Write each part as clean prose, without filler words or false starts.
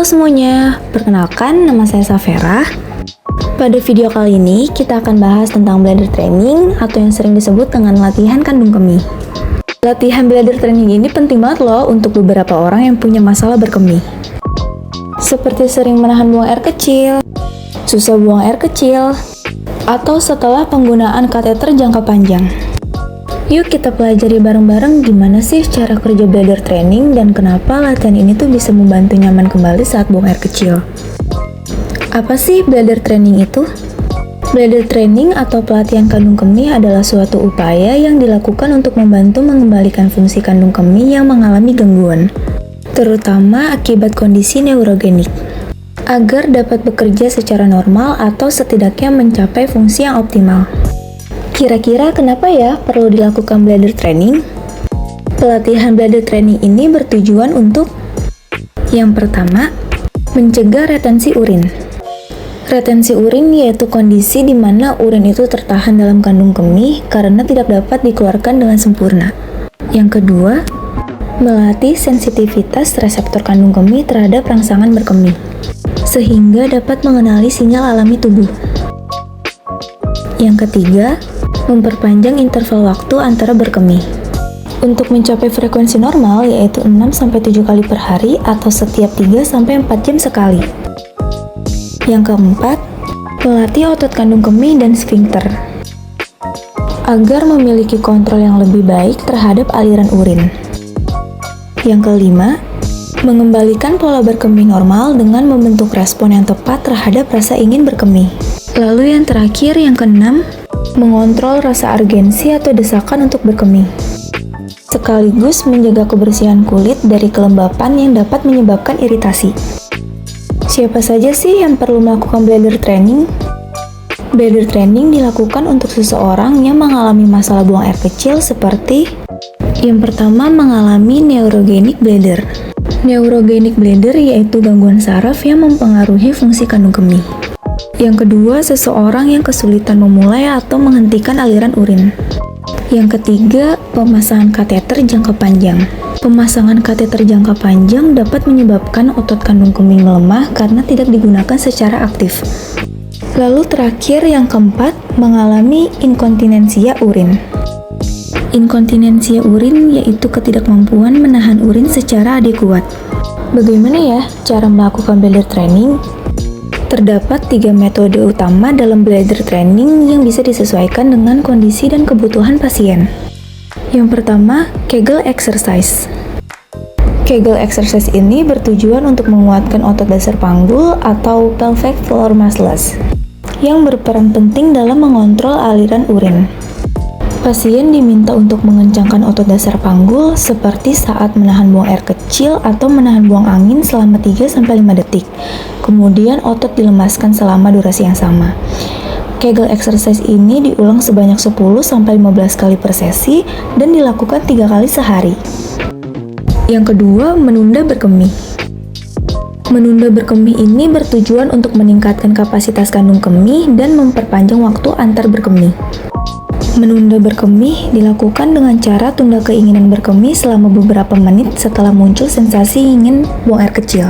Halo semuanya, perkenalkan nama saya Safera. Pada video kali ini kita akan bahas tentang bladder training atau yang sering disebut dengan latihan kandung kemih. Latihan bladder training ini penting banget loh untuk beberapa orang yang punya masalah berkemih. Seperti sering menahan buang air kecil, susah buang air kecil, atau setelah penggunaan kateter jangka panjang. Yuk kita pelajari bareng-bareng gimana sih cara kerja bladder training dan kenapa latihan ini tuh bisa membantu nyaman kembali saat buang air kecil. Apa sih bladder training itu? Bladder training atau pelatihan kandung kemih adalah suatu upaya yang dilakukan untuk membantu mengembalikan fungsi kandung kemih yang mengalami gangguan, terutama akibat kondisi neurogenik, agar dapat bekerja secara normal atau setidaknya mencapai fungsi yang optimal. Kira-kira kenapa ya perlu dilakukan bladder training? Pelatihan bladder training ini bertujuan untuk yang pertama, mencegah retensi urin. Retensi urin yaitu kondisi di mana urin itu tertahan dalam kandung kemih karena tidak dapat dikeluarkan dengan sempurna. Yang kedua, melatih sensitivitas reseptor kandung kemih terhadap rangsangan berkemih, sehingga dapat mengenali sinyal alami tubuh. Yang ketiga, memperpanjang interval waktu antara berkemih. Untuk mencapai frekuensi normal yaitu 6-7 kali per hari atau setiap 3-4 jam sekali. Yang keempat, melatih otot kandung kemih dan sfinkter agar memiliki kontrol yang lebih baik terhadap aliran urin. Yang kelima, mengembalikan pola berkemih normal dengan membentuk respon yang tepat terhadap rasa ingin berkemih. Lalu yang terakhir, yang keenam, mengontrol rasa urgensi atau desakan untuk berkemih, sekaligus menjaga kebersihan kulit dari kelembapan yang dapat menyebabkan iritasi. Siapa saja sih yang perlu melakukan bladder training? Bladder training dilakukan untuk seseorang yang mengalami masalah buang air kecil seperti yang pertama, mengalami neurogenic bladder. Neurogenic bladder yaitu gangguan saraf yang mempengaruhi fungsi kandung kemih. Yang kedua, seseorang yang kesulitan memulai atau menghentikan aliran urin. Yang ketiga, pemasangan kateter jangka panjang. Pemasangan kateter jangka panjang dapat menyebabkan otot kandung kemih melemah karena tidak digunakan secara aktif. Lalu terakhir, yang keempat, mengalami inkontinensia urin. Inkontinensia urin yaitu ketidakmampuan menahan urin secara adekuat. Bagaimana ya cara melakukan bladder training? Terdapat 3 metode utama dalam bladder training yang bisa disesuaikan dengan kondisi dan kebutuhan pasien. Yang pertama, Kegel exercise. Kegel exercise ini bertujuan untuk menguatkan otot dasar panggul atau pelvic floor muscles yang berperan penting dalam mengontrol aliran urin. Pasien diminta untuk mengencangkan otot dasar panggul seperti saat menahan buang air kecil atau menahan buang angin selama 3-5 detik. Kemudian otot dilemaskan selama durasi yang sama. Kegel exercise ini diulang sebanyak 10-15 kali per sesi dan dilakukan 3 kali sehari. Yang kedua, menunda berkemih. Menunda berkemih ini bertujuan untuk meningkatkan kapasitas kandung kemih dan memperpanjang waktu antar berkemih. Menunda berkemih dilakukan dengan cara tunda keinginan berkemih selama beberapa menit setelah muncul sensasi ingin buang air kecil.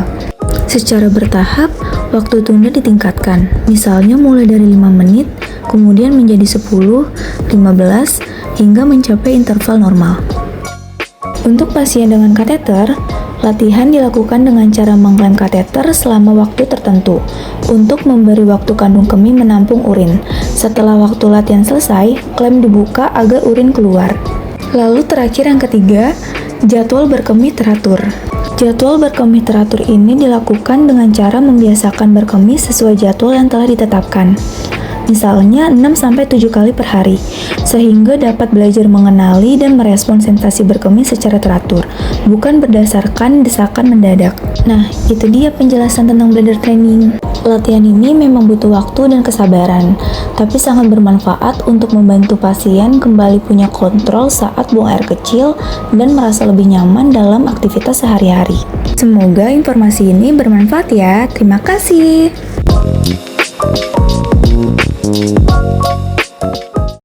Secara bertahap, waktu tunda ditingkatkan, misalnya mulai dari 5 menit, kemudian menjadi 10, 15, hingga mencapai interval normal. Untuk pasien dengan kateter, latihan dilakukan dengan cara mengklem kateter selama waktu tertentu untuk memberi waktu kandung kemih menampung urin. Setelah waktu latihan selesai, klem dibuka agar urin keluar. Lalu terakhir yang ketiga, jadwal berkemih teratur. Jadwal berkemih teratur ini dilakukan dengan cara membiasakan berkemih sesuai jadwal yang telah ditetapkan. Misalnya 6-7 kali per hari, sehingga dapat belajar mengenali dan merespon sensasi berkemih secara teratur, bukan berdasarkan desakan mendadak. Nah, itu dia penjelasan tentang bladder training. Latihan ini memang butuh waktu dan kesabaran, tapi sangat bermanfaat untuk membantu pasien kembali punya kontrol saat buang air kecil dan merasa lebih nyaman dalam aktivitas sehari-hari. Semoga informasi ini bermanfaat ya. Terima kasih.